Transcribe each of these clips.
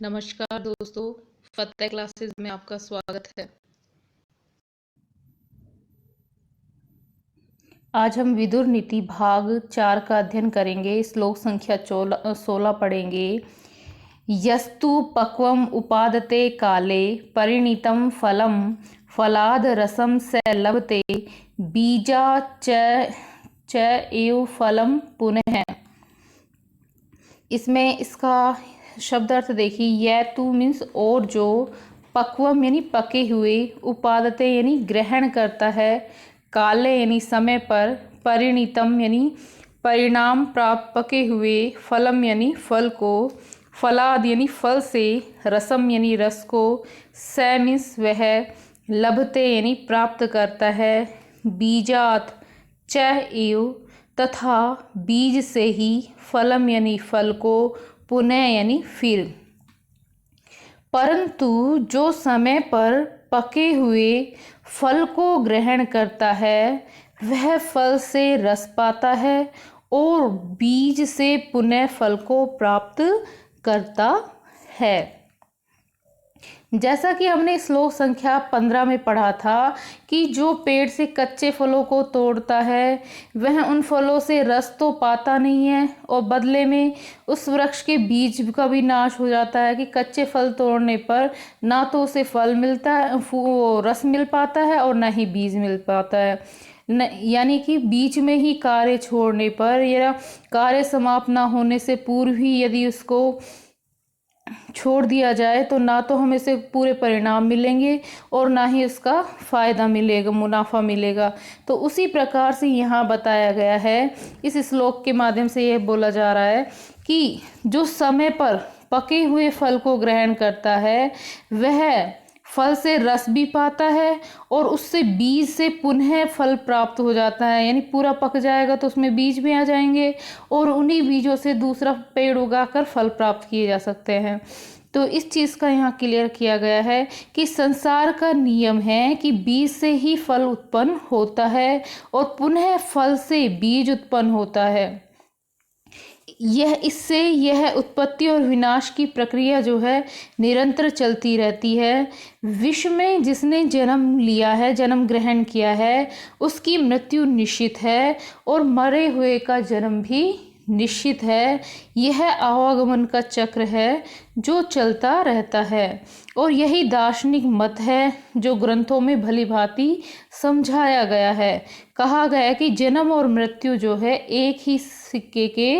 नमस्कार दोस्तों, फतेह क्लासेस में आपका स्वागत है। आज हम विदुर नीति भाग 4 का अध्ययन करेंगे। श्लोक संख्या 16 पढ़ेंगे। यस्तु पक्वम उपादते काले परिणीतम फलम फलाद रसम से लभते बीजा च एव फलम पुनः। इसमें इसका शब्द अर्थ देखिए। यह तू मीन्स और जो, पक्वम यानी पके हुए, उपादते यानी ग्रहण करता है, काले यानी समय पर, परिणीतम यानी परिणाम प्राप्त पके हुए, फलम यानी फल को, फलाद यानी फल से, रसम यानी रस को, स मीन्स वह, लभते यानी प्राप्त करता है, बीजात च एव तथा बीज से ही, फलम यानी फल को, पुनः यानी फिर। परंतु जो समय पर पके हुए फल को ग्रहण करता है वह फल से रस पाता है और बीज से पुनः फल को प्राप्त करता है। जैसा कि हमने श्लोक संख्या 15 में पढ़ा था कि जो पेड़ से कच्चे फलों को तोड़ता है वह उन फलों से रस तो पाता नहीं है और बदले में उस वृक्ष के बीज का भी नाश हो जाता है कि कच्चे फल तोड़ने पर ना तो उसे फल मिलता है, वो रस मिल पाता है, और ना ही बीज मिल पाता है। यानी कि बीच में ही कार्य छोड़ने पर या कार्य समाप्त ना होने से पूर्व ही यदि उसको छोड़ दिया जाए तो ना तो हमें से पूरे परिणाम मिलेंगे और ना ही उसका फ़ायदा मिलेगा, मुनाफा मिलेगा। तो उसी प्रकार से यहाँ बताया गया है, इस श्लोक के माध्यम से यह बोला जा रहा है कि जो समय पर पके हुए फल को ग्रहण करता है वह फल से रस भी पाता है और उससे बीज से पुनः फल प्राप्त हो जाता है। यानी पूरा पक जाएगा तो उसमें बीज भी आ जाएंगे और उन्हीं बीजों से दूसरा पेड़ उगाकर फल प्राप्त किए जा सकते हैं। तो इस चीज़ का यहाँ क्लियर किया गया है कि संसार का नियम है कि बीज से ही फल उत्पन्न होता है और पुनः फल से बीज उत्पन्न होता है। यह उत्पत्ति और विनाश की प्रक्रिया जो है निरंतर चलती रहती है। विश्व में जिसने जन्म लिया है, जन्म ग्रहण किया है, उसकी मृत्यु निश्चित है और मरे हुए का जन्म भी निश्चित है। यह आवागमन का चक्र है जो चलता रहता है और यही दार्शनिक मत है जो ग्रंथों में भली भांति समझाया गया है। कहा गया कि जन्म और मृत्यु जो है एक ही सिक्के के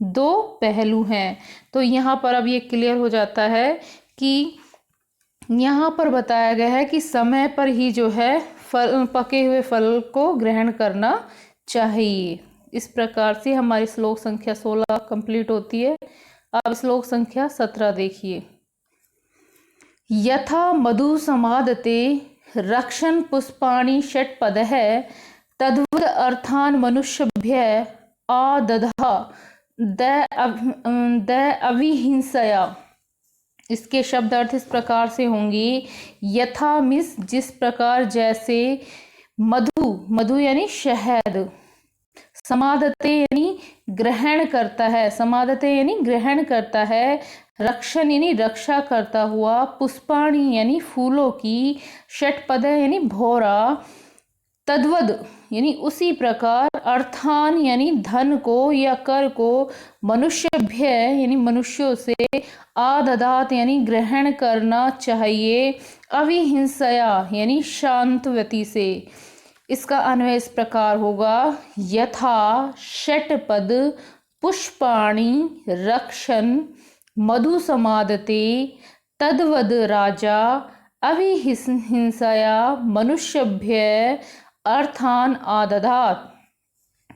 दो पहलू हैं। तो यहाँ पर अब ये क्लियर हो जाता है कि यहाँ पर बताया गया है कि समय पर ही जो है पके हुए फल को ग्रहण करना चाहिए। इस प्रकार से हमारी श्लोक संख्या 16 कंप्लीट होती है। अब श्लोक संख्या 17 देखिए। यथा मधु समादते रक्षण पुष्पाणि षट्पदः तद्वद अर्थान मनुष्यभ्य आदधा द अविहिंसया। इसके शब्द अर्थ इस प्रकार से होंगे। यथा मिस जिस प्रकार, जैसे, मधु यानी शहद, समादते यानी ग्रहण करता है, समादते यानी ग्रहण करता है, रक्षण यानी रक्षा करता हुआ, पुष्पाणि यानी फूलों की, षट्पद यानी भौरा, तद्वद यानी उसी प्रकार, अर्थान यानी धन को या कर को, मनुष्यभ्य यानी मनुष्यों से, आददात यानी ग्रहण करना चाहिए, अविहिंसया यानी शांतवती से। इसका अन्वय इस प्रकार होगा। यथा षट्पद पुष्पाणि रक्षन् मधु समादते तद्वद राजा अविहिंसया मनुष्यभ्य अर्थान आदधात।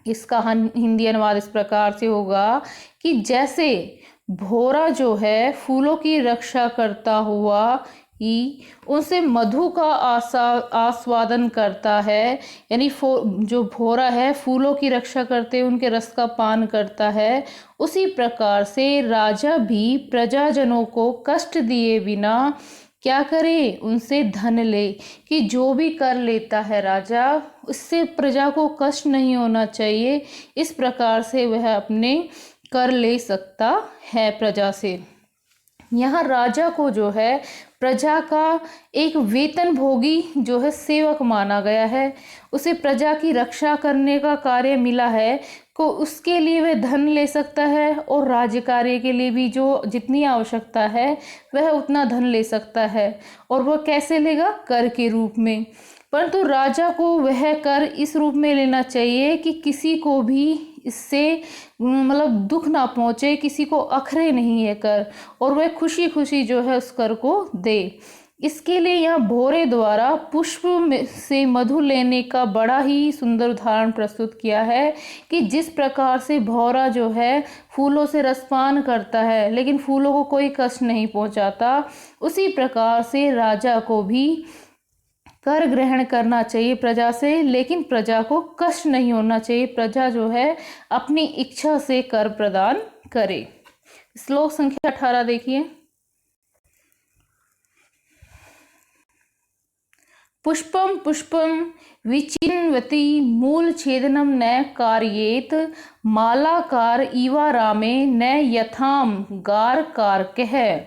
इसका हिंदी अनुवाद इस प्रकार से होगा कि जैसे भौरा जो है फूलों की रक्षा करता हुआ ही उनसे मधु का आस्वादन करता है, यानी जो भौरा है फूलों की रक्षा करते उनके रस का पान करता है, उसी प्रकार से राजा भी प्रजाजनों को कष्ट दिए बिना क्या करे, उनसे धन ले। कि जो भी कर लेता है राजा, उससे प्रजा को कष्ट नहीं होना चाहिए, इस प्रकार से वह अपने कर ले सकता है प्रजा से। यहाँ राजा को जो है प्रजा का एक वेतन भोगी जो है सेवक माना गया है। उसे प्रजा की रक्षा करने का कार्य मिला है, को उसके लिए वह धन ले सकता है और राज्य कार्य के लिए भी जो जितनी आवश्यकता है वह उतना धन ले सकता है। और वह कैसे लेगा? कर के रूप में। परंतु राजा को वह कर इस रूप में लेना चाहिए कि किसी को भी इससे मतलब दुख ना पहुँचे, किसी को अखरे नहीं है कर, और वह खुशी खुशी जो है उस कर को दे। इसके लिए यहाँ भोरे द्वारा पुष्प से मधु लेने का बड़ा ही सुंदर उदाहरण प्रस्तुत किया है कि जिस प्रकार से भौरा जो है फूलों से रसपान करता है लेकिन फूलों को कोई कष्ट नहीं पहुंचाता, उसी प्रकार से राजा को भी कर ग्रहण करना चाहिए प्रजा से, लेकिन प्रजा को कष्ट नहीं होना चाहिए। प्रजा जो है अपनी इच्छा से कर प्रदान करे। श्लोक संख्या 18 देखिए। पुष्पम पुष्पम विचिन्वति मूल छेदनम न कार्येत मालाकार इवा रामे न यथाम गार कारकः।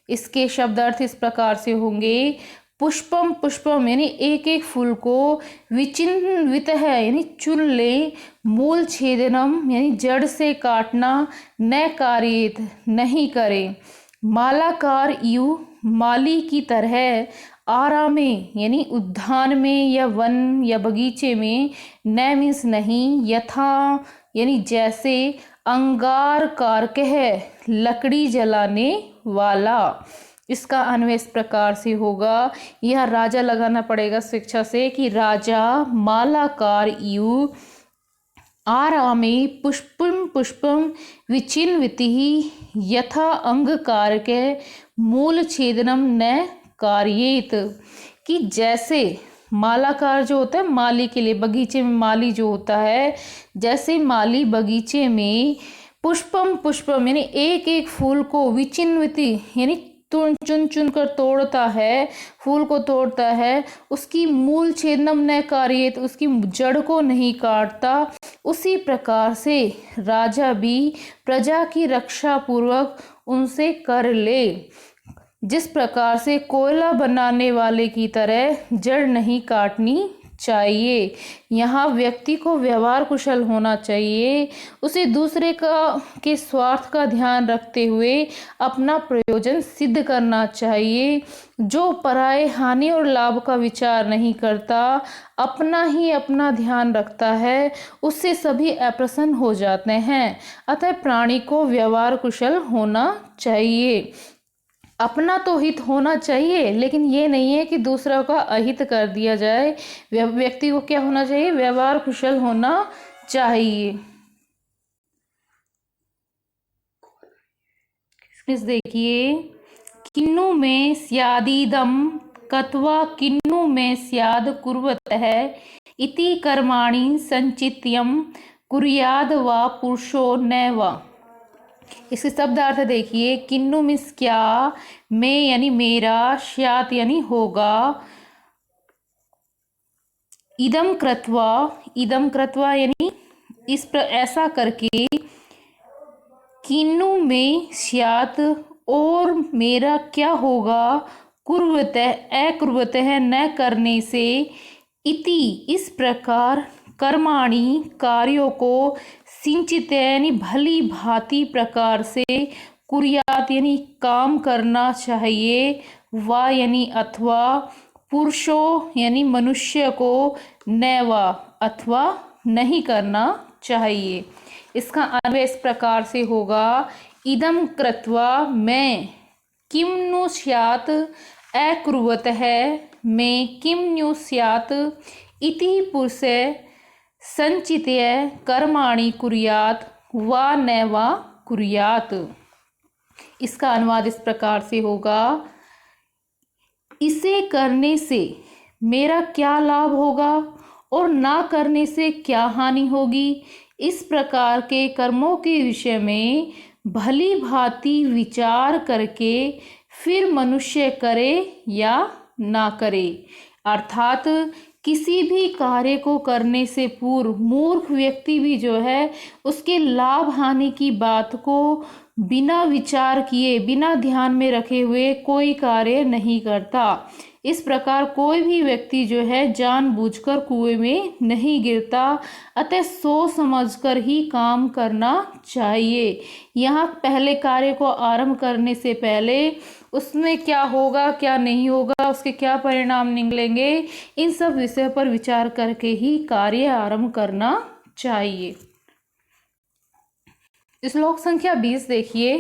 इसके शब्द अर्थ इस प्रकार से होंगे। पुष्पम पुष्पम यानी एक एक फूल को, विचिन्वित है यानी चुन ले, मूल छेदनम यानी जड़ से काटना, न कार्येत नहीं करे, मालाकार इव माली की तरह, आरामे यानी उद्यान में या वन या बगीचे में, न मीन्स नहीं, यथा यानी जैसे, अंगार कारकः लकड़ी जलाने वाला। इसका अन्वय इस प्रकार से होगा, यह राजा लगाना पड़ेगा शिक्षा से कि राजा मालाकार इव आरामे पुष्पम पुष्पम विचिन्विति यथा अंगकारक मूल छेदनम न कार्येत। कि जैसे मालाकार जो होता है माली के लिए, बगीचे में माली जो होता है, जैसे माली बगीचे में पुष्पम पुष्पम यानी एक एक फूल को, विचिन्विति यानी चुन चुन कर तोड़ता है, फूल को तोड़ता है, उसकी मूल छेदनम न कार्येत उसकी जड़ को नहीं काटता, उसी प्रकार से राजा भी प्रजा की रक्षा पूर्वक उनसे कर ले। जिस प्रकार से कोयला बनाने वाले की तरह जड़ नहीं काटनी चाहिए। यहाँ व्यक्ति को व्यवहार कुशल होना चाहिए, उसे दूसरे के स्वार्थ का ध्यान रखते हुए अपना प्रयोजन सिद्ध करना चाहिए। जो पराये हानि और लाभ का विचार नहीं करता, अपना ही अपना ध्यान रखता है, उससे सभी अप्रसन्न हो जाते हैं। अतः प्राणी को व्यवहार कुशल होना चाहिए। अपना तो हित होना चाहिए, लेकिन ये नहीं है कि दूसरा का अहित कर दिया जाए। व्यक्ति को क्या होना चाहिए? व्यवहार कुशल होना चाहिए। देखिए, किन्नु में स्यादिदम कत्वा किन्नु में स्याद कुर्वतः इति कर्माणि संचित्यम कुर्याद वा पुरुषो न वा। इसके शब्दार्थ देखिए। किन्नु मीन्स क्या, में यानी मेरा, स्यात् यानी होगा, इदम कृत्वा यानी ऐसा करके, किन्नु में स्यात् और मेरा क्या होगा, कुर्वतः अकुर्वतः न करने से, इति इस प्रकार, कर्माणि कार्यों को, सिंचित यानी भली भांति प्रकार से, कुर्यात यानी काम करना चाहिए, वा यानी अथवा, पुरुषो यानी मनुष्य को, न वा अथवा नहीं करना चाहिए। इसका अन्वय इस प्रकार से होगा। इदम कृत्वा मैं किम नु स्यात् अकुर्वतः मैं किम नु स्यात् इति पुरुषे संचित्य कर्माणि कुर्यात् वा न वा कुर्यात्। इसका अनुवाद इस प्रकार से होगा। इसे करने से मेरा क्या लाभ होगा और ना करने से क्या हानि होगी, इस प्रकार के कर्मों के विषय में भली भांति विचार करके फिर मनुष्य करे या ना करे। अर्थात किसी भी कार्य को करने से पूर्व मूर्ख व्यक्ति भी जो है उसके लाभ हानि की बात को बिना विचार किए, बिना ध्यान में रखे हुए कोई कार्य नहीं करता। इस प्रकार कोई भी व्यक्ति जो है जानबूझकर कुएं में नहीं गिरता, अतः सोच समझकर ही काम करना चाहिए। यहाँ पहले कार्य को आरंभ करने से पहले उसमें क्या होगा क्या नहीं होगा, उसके क्या परिणाम निकलेंगे, इन सब विषय पर विचार करके ही कार्य आरंभ करना चाहिए। श्लोक संख्या 20 देखिए।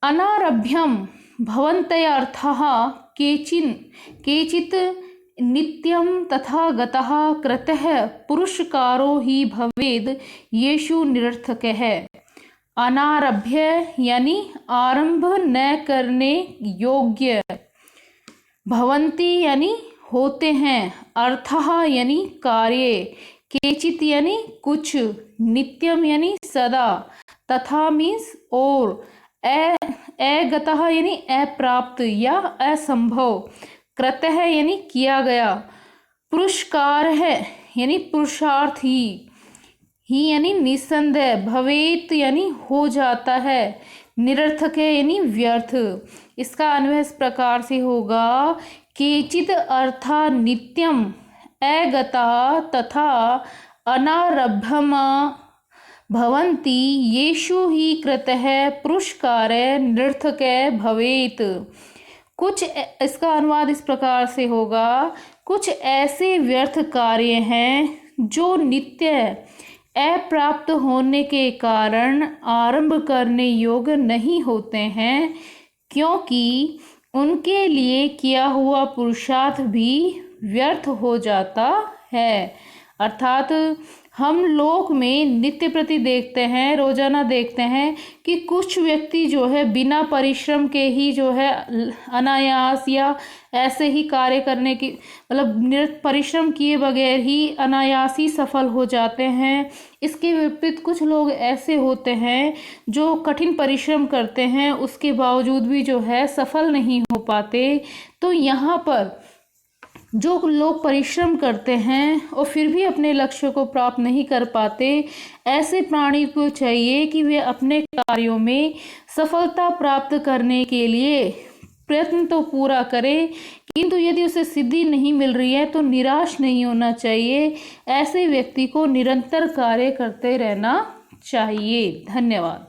अनारभ्यम भवन्तयर्थः केचित् नित्यं तथा गतः कृतः पुरुषकारो हि भवेद येषु निरर्थकः। अनारभ्य यानी आरंभ न करने योग्य, भवन्ति यानी होते हैं, अर्थः यानी कार्य, केचित यानी कुछ, नित्यम यानी सदा, तथा मीन्स और, अगतः यानी अप्राप्त या असंभव, कृतः यानी किया गया, पुरुषकार है यानी पुरुषार्थ ही यानी निसंदेह, भवेत यानी हो जाता है, निरर्थक है यानी व्यर्थ। इसका अन्वय इस प्रकार से होगा, केचित अर्था नित्यम अगता तथा अनारभ्यमा भवन्ति येषु हि कृतः पुरुषकार्य निरर्थक भवेत। कुछ, इसका अनुवाद इस प्रकार से होगा, कुछ ऐसे व्यर्थ कार्य हैं जो नित्य अप्राप्त होने के कारण आरंभ करने योग्य नहीं होते हैं, क्योंकि उनके लिए किया हुआ पुरुषार्थ भी व्यर्थ हो जाता है। अर्थात हम लोक में नित्य प्रति देखते हैं, रोजाना देखते हैं कि कुछ व्यक्ति जो है बिना परिश्रम के ही जो है अनायास या ऐसे ही कार्य करने की, मतलब परिश्रम किए बगैर ही अनायास ही सफल हो जाते हैं। इसके विपरीत कुछ लोग ऐसे होते हैं जो कठिन परिश्रम करते हैं, उसके बावजूद भी जो है सफल नहीं हो पाते। तो यहाँ पर जो लोग परिश्रम करते हैं और फिर भी अपने लक्ष्य को प्राप्त नहीं कर पाते, ऐसे प्राणी को चाहिए कि वे अपने कार्यों में सफलता प्राप्त करने के लिए प्रयत्न तो पूरा करे, किंतु यदि उसे सिद्धि नहीं मिल रही है तो निराश नहीं होना चाहिए। ऐसे व्यक्ति को निरंतर कार्य करते रहना चाहिए। धन्यवाद।